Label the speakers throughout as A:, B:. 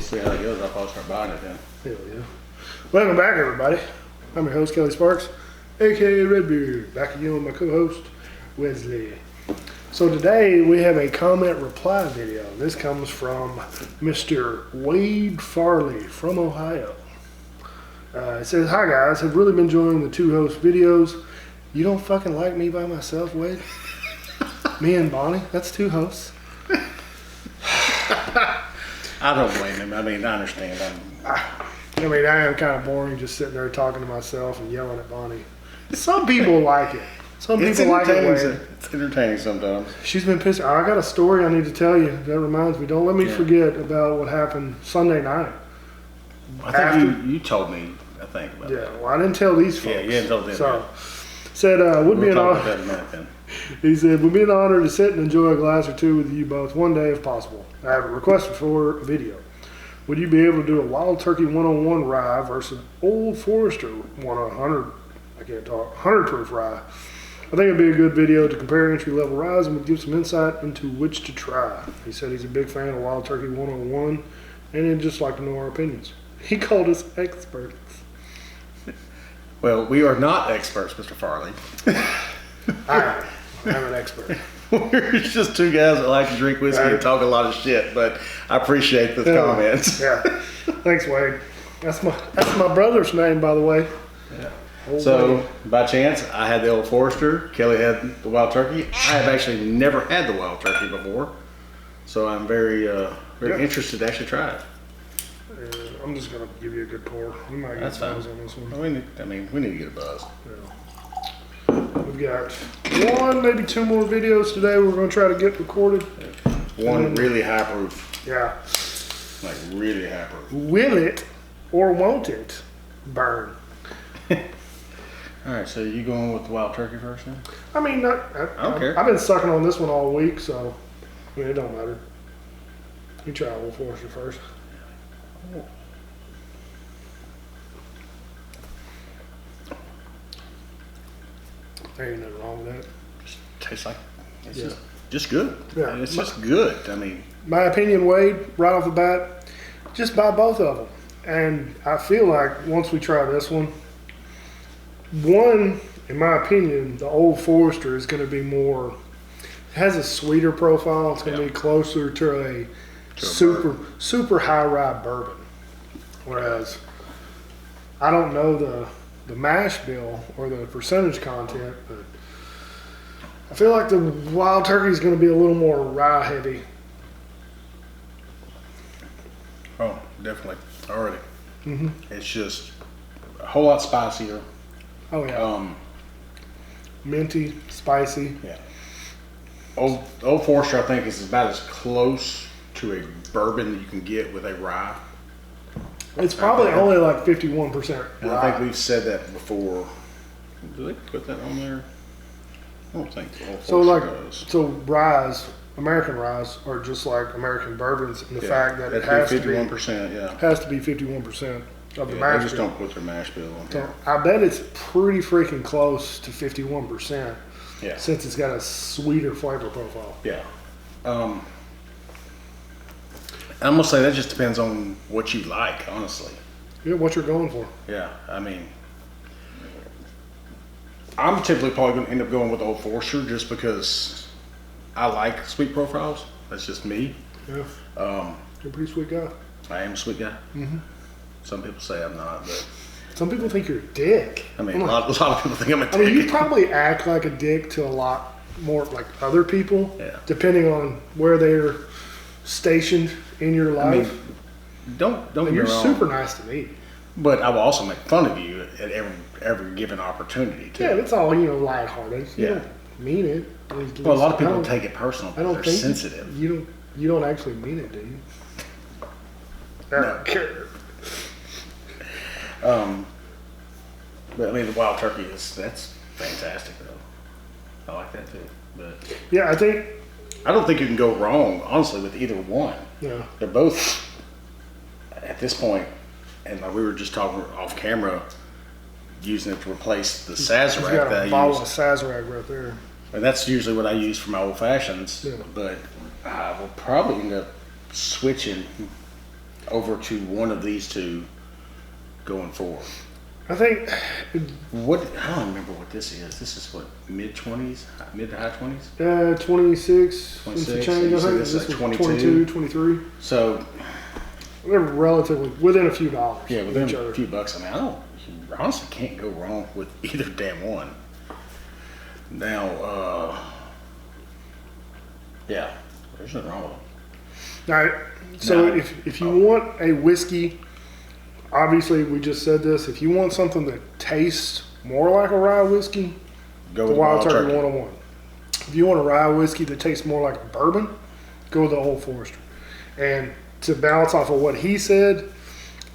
A: see how that goes. I'll probably start buying it then.
B: Hell yeah. Welcome back, everybody. I'm your host, Kelly Sparks, aka Redbeard, back again with my co-host, Wesley. So today we have a comment reply video. This comes from Mr. Wade Farley from Ohio. It says, "Hi guys, have really been enjoying the two host videos. You don't fucking like me by myself, Wade? Me and Bonnie, that's two hosts."
A: I don't blame him. I mean, I understand.
B: I am kind of boring just sitting there talking to myself and yelling at Bonnie. Some people like it. Some
A: It's
B: people like it.
A: entertaining. It's entertaining sometimes.
B: She's been pissed. I got a story I need to tell you. That reminds me. Don't let me forget about what happened Sunday night.
A: I think you told me. I think about
B: Yeah,
A: that.
B: well, I didn't tell these folks.
A: Yeah, you didn't tell them.
B: So, said, would be
A: We'll
B: an
A: talk
B: honor.
A: about that in a minute then.
B: He said, would be an honor to sit and enjoy a glass or two with you both one day if possible. I have a request for a video. Would you be able to do a Wild Turkey 101 rye versus Old Forester 100, I can't talk, 100 proof rye? I think it'd be a good video to compare entry level ryes and would give some insight into which to try. He said he's a big fan of Wild Turkey 101 and he'd just like to know our opinions. He called us experts.
A: Well, we are not experts, Mr. Farley.
B: I'm an expert.
A: We're just two guys that like to drink whiskey and talk a lot of shit, but I appreciate the comments.
B: Yeah. Thanks, Wade. That's my brother's name, by the way.
A: Yeah.
B: Old
A: So,
B: Wade.
A: by chance, I had the Old Forester. Kelly had the Wild Turkey. I have actually never had the Wild Turkey before, so I'm very interested to actually try it.
B: I'm just gonna give you a good pour. We might get
A: That's fine.
B: buzz on this one.
A: We need to get a buzz.
B: Yeah. We've got one, maybe two more videos today we're gonna try to get recorded.
A: One really high proof,
B: Yeah.
A: like really high proof.
B: Will it or won't it burn?
A: All right, so you going with the Wild Turkey first then?
B: I mean,
A: I don't care.
B: I've been sucking on this one all week, so I mean, it don't matter. You try Old Forester first. There ain't nothing wrong with that.
A: Just tastes like it's
B: Yeah.
A: just good.
B: Yeah.
A: It's just good. I mean,
B: My opinion, Wade, right off the bat, just buy both of them. And I feel like once we try this one, in my opinion, the Old Forester is going to be more, it has a sweeter profile. It's going to be closer to a super high rye bourbon. Whereas I don't know the mash bill or the percentage content, but I feel like the Wild Turkey is going to be a little more rye heavy.
A: oh, definitely already.
B: Mm-hmm.
A: It's just a whole lot spicier.
B: Oh yeah. Minty, spicy.
A: Yeah. Old Forester, I think, is about as close to a bourbon that you can get with a rye.
B: It's probably only like 51%
A: And
B: rye.
A: I think we've said that before. Do they put that on there? I don't think Old
B: So
A: Forester
B: like,
A: does.
B: so ryes, American ryes are just like American bourbons in the fact that it has to be
A: 51%. Yeah.
B: 51% of the
A: Yeah, they
B: mash
A: just
B: bill.
A: don't put their mash bill on
B: So
A: here.
B: I bet it's pretty freaking close to 51%
A: Yeah.
B: since it's got a sweeter flavor profile.
A: Yeah. I'm gonna say that just depends on what you like, honestly.
B: Yeah, what you're going for.
A: Yeah, I mean, I'm typically probably gonna end up going with Old Forester just because I like sweet profiles. That's just me.
B: Yeah. You're a pretty sweet guy.
A: I am a sweet guy.
B: Mm-hmm.
A: Some people say I'm not, but
B: Some people think you're a dick.
A: I mean, a lot of people think I'm a dick.
B: I mean, you probably act like a dick to a lot more like other people, depending on where they're stationed in your
A: I
B: life.
A: mean, don't
B: and
A: get me
B: you're
A: wrong.
B: super nice to me.
A: But I will also make fun of you at every given opportunity too.
B: Yeah, it's all lighthearted. You
A: Yeah.
B: don't mean it. At
A: Well, a lot of
B: least I
A: people
B: don't-
A: take it personal.
B: I don't
A: They're
B: think
A: sensitive.
B: You don't actually mean it, do you? I don't care.
A: But I mean, the Wild Turkey that's fantastic though. I like that too. But
B: Yeah, I think.
A: I don't think you can go wrong, honestly, with either one.
B: Yeah.
A: They're both at this point, and like we were just talking off camera, using it to replace the
B: He's
A: Sazerac
B: got
A: that
B: a
A: I
B: bottle of
A: use.
B: Sazerac right there.
A: And that's usually what I use for my old fashions.
B: Yeah.
A: But I will probably end up switching over to one of these two going forward.
B: I think
A: What I don't remember what this is. This is what mid-20s, mid to high 20s.
B: 26 and some
A: 26,
B: change.
A: and you
B: I
A: said
B: think
A: this is
B: was
A: like
B: 22, 23.
A: So
B: They're relatively within a few dollars.
A: yeah,
B: of
A: within
B: each
A: a
B: other.
A: few bucks. I mean, you honestly can't go wrong with either damn one. Now, yeah, there's nothing wrong with them.
B: All right. So
A: No.
B: if you want a whiskey, obviously we just said this. If you want something that tastes more like a rye whiskey,
A: Go
B: the
A: with
B: Wild Turkey 101. If you want a rye whiskey that tastes more like a bourbon, go with the Old Forester. And to bounce off of what he said,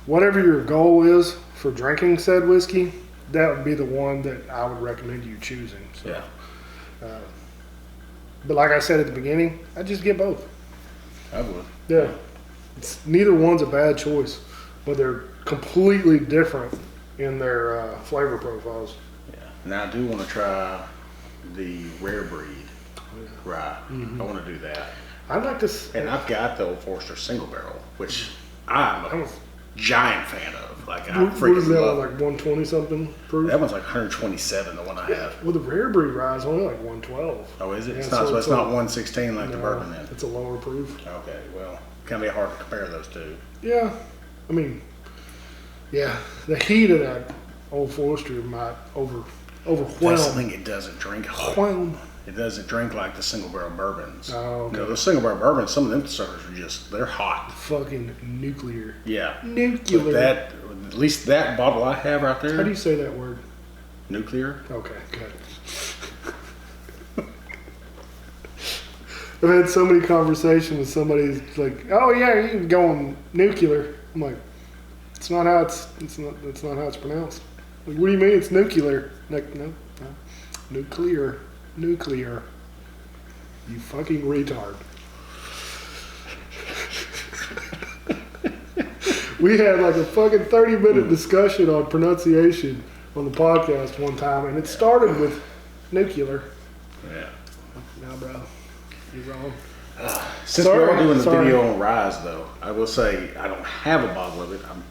B: whatever your goal is for drinking said whiskey, that would be the one that I would recommend you choosing. So,
A: Yeah,
B: but like I said at the beginning, I just get both.
A: I would.
B: Yeah, neither one's a bad choice, but they're completely different in their flavor profiles.
A: Yeah. Now I do want to try the rare breed rye.
B: Mm-hmm.
A: I want to do that.
B: I'd like to.
A: And I've got the Old Forester single barrel, which I'm a giant fan of. Like I
B: What is
A: freaking
B: that
A: love
B: one, like 120 something proof?
A: That one's like 127, the one I have.
B: Well, the rare breed rye is only like 112.
A: Oh, is it?
B: Yeah,
A: It's not.
B: so
A: So it's
B: it's
A: not
B: a-
A: 116 like the
B: No,
A: bourbon then.
B: it's a lower proof.
A: Okay, well, kind of be hard to compare those two.
B: Yeah, I mean, yeah, the heat of that Old Forester might
A: That's the
B: overwhelm.
A: thing. It doesn't drink hot.
B: Overwhelm.
A: It doesn't drink like the single barrel bourbons.
B: Oh, okay.
A: You know, those single barrel bourbons, some of them suckers are they're hot.
B: Fucking nuclear.
A: Yeah.
B: Nuclear.
A: But that, at least that bottle I have right there,
B: How do you say that word?
A: nuclear.
B: Okay, good. I've had so many conversations with somebody who's like, "Oh yeah, you can go on nuclear." I'm like, "It's not how it's not how it's pronounced." Like, what do you mean it's nuclear? Like, no, nuclear. You fucking retard. We had like a fucking 30-minute discussion on pronunciation on the podcast one time, and it started with nuclear.
A: Yeah.
B: No, bro, you're wrong.
A: Since we're all doing the
B: Sorry.
A: video on Rise, though, I will say I don't have a bottle of it. I'm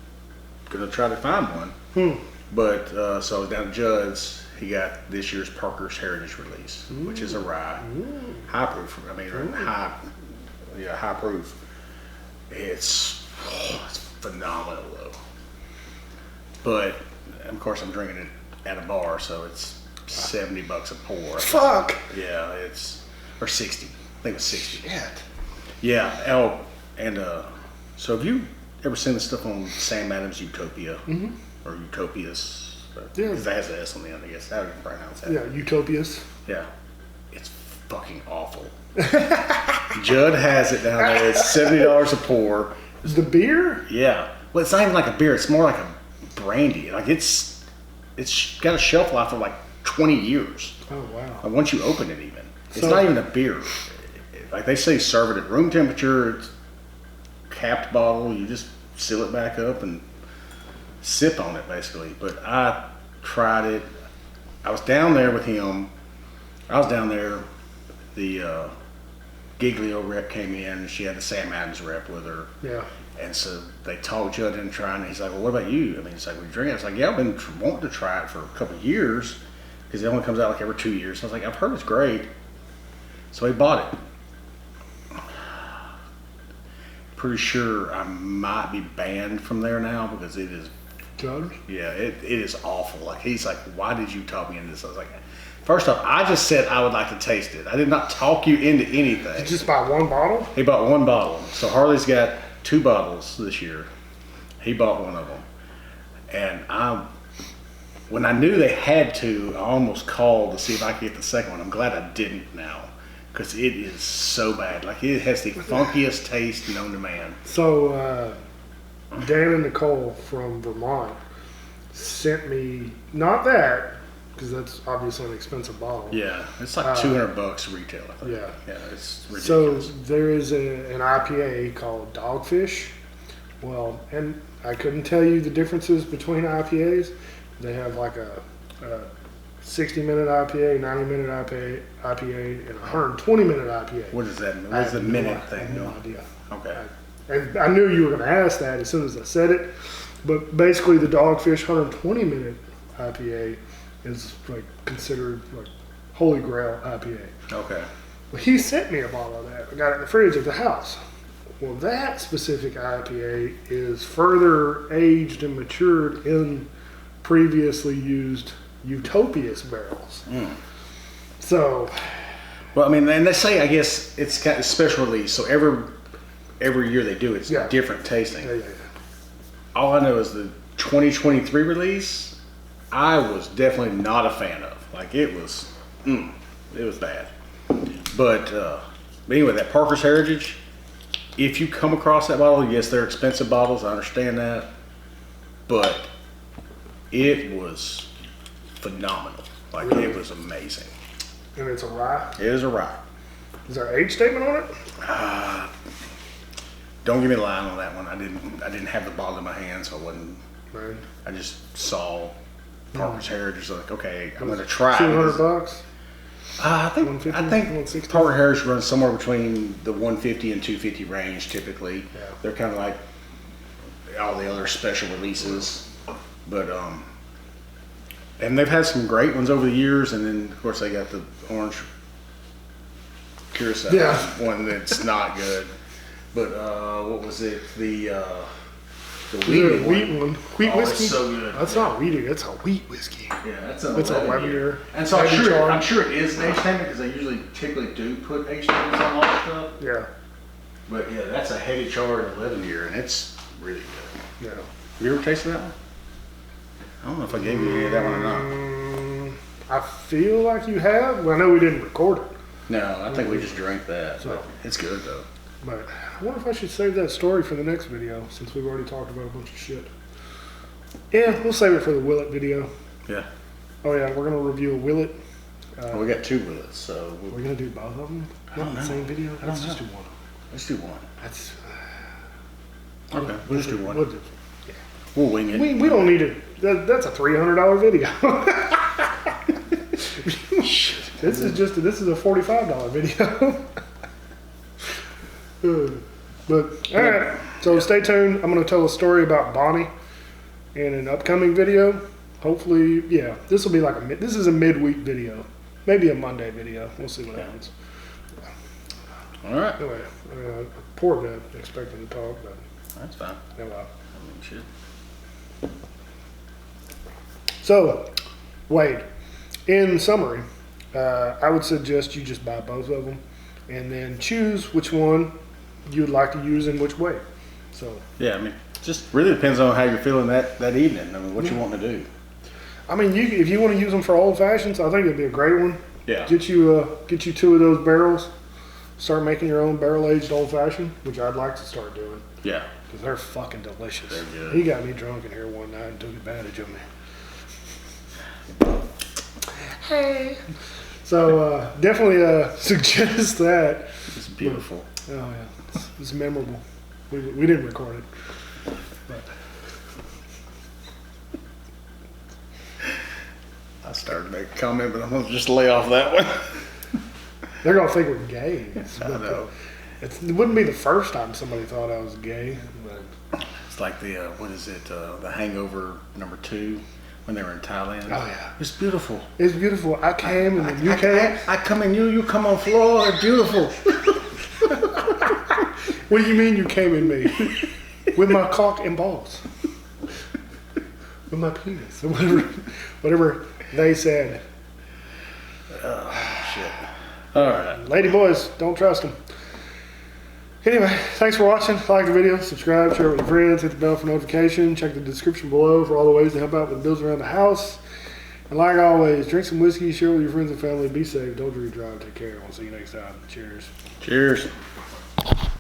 A: gonna try to find one. But so I was down at Judd's. He got this year's Parker's Heritage Release, which is a rye, high proof. I mean, high proof. It's phenomenal though. But of course, I'm drinking it at a bar, so it's $70 a pour.
B: Fuck.
A: Yeah, or 60. I think it's 60. Yeah. So have you ever seen the stuff on Sam Adams Utopia or Utopias?
B: Yeah.
A: Because that has an S on the end, I guess. How do you pronounce that?
B: Yeah, Utopias.
A: Yeah. It's fucking awful. Judd has it down there. It's $70 a pour.
B: The beer?
A: Yeah. Well, it's not even like a beer. It's more like a brandy. Like it's got a shelf life of like 20 years.
B: Oh wow.
A: Like once you open it, even it's
B: So-
A: not even a beer. Like they say, serve it at room temperature. It's capped bottle. You just seal it back up and sip on it, basically. But I tried it. I was down there with him. I was down there. The Giglio rep came in, and she had the Sam Adams rep with her.
B: Yeah.
A: And so they talked Judd into trying it. He's like, well, what about you? I mean, it's like, we drink it. I was like, yeah, I've been wanting to try it for a couple of years because it only comes out like every 2 years. So I was like, I've heard it's great. So he bought it. Pretty sure I might be banned from there now because it is,
B: Judge?
A: yeah, it is awful. Like, he's like, why did you talk me into this? I was like, first off, I just said I would like to taste it. I did not talk you into anything.
B: Just buy one bottle?
A: He bought one bottle. So Harley's got 2 bottles this year. He bought one of them. And when I knew they had to, I almost called to see if I could get the second one. I'm glad I didn't now. Because it is so bad. Like, it has the funkiest taste known to man.
B: So, Dan and Nicole from Vermont sent me, not that, because that's obviously an expensive bottle.
A: Yeah, it's like $200 retail, I think.
B: Yeah.
A: Yeah, it's
B: So
A: ridiculous.
B: there is an IPA called Dogfish. Well, and I couldn't tell you the differences between IPAs. They have like a 60-minute IPA, 90-minute IPA, and a 120-minute IPA.
A: What is that?
B: I
A: What's
B: have
A: the
B: no
A: minute
B: I
A: thing?
B: have no idea.
A: Okay.
B: and I knew you were going to ask that as soon as I said it. But basically, the Dogfish 120 minute IPA is like considered like holy grail IPA.
A: Okay.
B: Well, he sent me a bottle of that. I got it in the fridge at the house. Well, that specific IPA is further aged and matured in previously used Utopias barrels. So,
A: well, I mean, and they say, I guess it's got a special release, so every year they do it's different tasting.
B: yeah.
A: All I know is the 2023 release, I was definitely not a fan of. Like it was bad. But anyway, that Parker's Heritage, if you come across that bottle, yes, they're expensive bottles. I understand that, but it was phenomenal. Like it was amazing.
B: And it's a rye.
A: It is a rye.
B: Is there an age statement on it?
A: Don't give me a line on that one. I didn't have the bottle in my hand, so I wasn't.
B: Right.
A: I just saw Parker's Heritage. Like, okay, I'm gonna try.
B: $200.
A: I think
B: 150?
A: Parker Heritage runs somewhere between the 150 and 250 range typically.
B: Yeah.
A: They're kind of like all the other special releases, but and they've had some great ones over the years. And then of course they got the orange curacao one that's not good. But what was it? The wheat one.
B: Wheat whiskey.
A: It's so good.
B: That's not wheat. It's a wheat whiskey.
A: Yeah, that's
B: It's a 11 year.
A: And so I'm sure it is an age statement because they usually typically do put age statements on a lot of stuff.
B: Yeah.
A: But yeah, that's a heavy charred 11 year, and it's really good.
B: Yeah.
A: Have you ever tasted that one? I don't know if I gave you any of that one or not.
B: I feel like you have. Well, I know we didn't record it.
A: No, I think we just drank that. So it's good though.
B: But I wonder if I should save that story for the next video since we've already talked about a bunch of shit. Yeah, we'll save it for the Willet video.
A: Yeah.
B: Oh yeah, we're gonna review a Willet.
A: Well, we got 2 Willets, so
B: We're gonna do both of them. Not in the same video. Let's just do one.
A: let's do one.
B: That's
A: Okay, we'll just do one.
B: We'll do.
A: We'll wing it.
B: We don't need it. That's a $300 video. This is a $45 video. But all right, so stay tuned. I'm going to tell a story about Bonnie in an upcoming video. Hopefully, yeah, this will be like this is a midweek video, maybe a Monday video. We'll see what happens.
A: All right.
B: Anyway, poor guy expecting to talk, but
A: That's fine.
B: no.
A: I mean, shit.
B: So, Wade, in summary, I would suggest you just buy both of them and then choose which one you'd like to use in which way. So,
A: Yeah, I mean, just really depends on how you're feeling that evening. I mean, what you want to do.
B: I mean, if you want to use them for old fashions, I think it'd be a great one.
A: Yeah.
B: Get you 2 of those barrels. Start making your own barrel aged old fashioned, which I'd like to start doing
A: Yeah.
B: because they're fucking delicious.
A: They're good.
B: He got me drunk in here one night and took advantage of me. Hey. So definitely suggest that.
A: It's beautiful.
B: Oh yeah, it's memorable. We didn't record it, but
A: I started to make a comment, but I'm going to just lay off that one.
B: they're gonna think we're gay.
A: I know.
B: It wouldn't be the first time somebody thought I was gay. But
A: It's like the, what is it, the Hangover #2 when they were in Thailand.
B: Oh, yeah.
A: It's beautiful.
B: it's beautiful. I came and then you came.
A: I come in you come on floor. It's beautiful.
B: What do you mean you came in me? With my cock and balls. With my penis. Or whatever they said.
A: Shit. All right.
B: Lady boys, don't trust them. Anyway, thanks for watching. Like the video, subscribe, share it with your friends, hit the bell for notification. Check the description below for all the ways to help out with bills around the house. And like always, drink some whiskey, share it with your friends and family. Be safe. Don't drink and drive. Take care. We'll see you next time. Cheers.
A: Cheers.